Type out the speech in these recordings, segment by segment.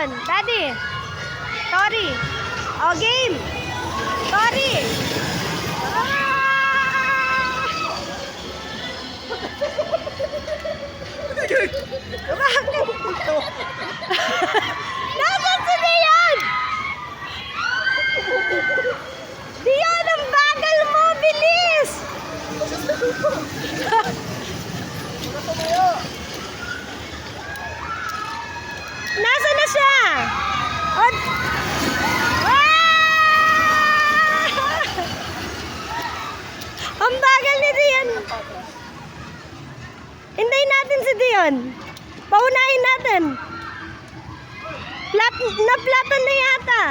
Dion. Daddy. Tori. O, game. Tori. Bakit ito? Nasaan si Dion? Dion, ang bagal mo! Bilis! Nasaan na siya? Ang bagal ni Dion. Hintayin natin si Dion. Paunahin natin. Naplatan na yata.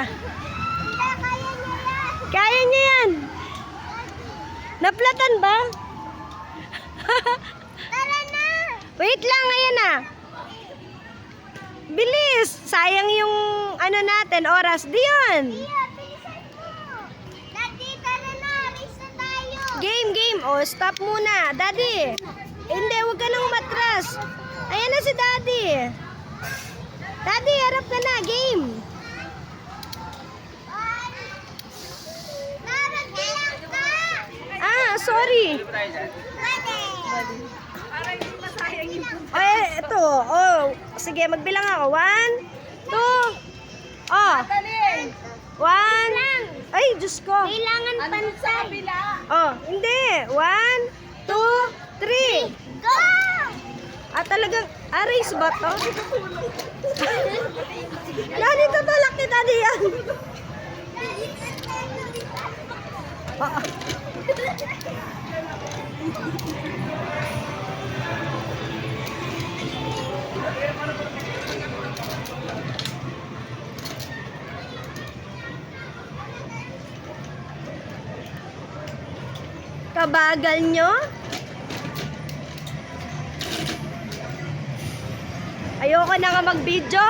Kaya niya yan. Naplatan ba? Tara na! Wait lang, ngayon na. Bilis. Sayang yung ano natin, oras. Dion. Tia, bilisan mo! Daddy, tara na! Race na tayo! Game. O, stop muna. Daddy. Hindi, huwag ka nang umatras. Ayan na si Daddy. Daddy, harap ka na. Game. Naragbilang ka! Sorry. Daddy! Ito. Sige, magbilang ako. 1, 2. One. Ay, Diyos ko. Kailangan pansay! Hindi. 1, 2, 3. Go! Talagang, race ba to? Ganito talak ni Daddy yan. Kabagal nyo? Ayoko na nga mag-video.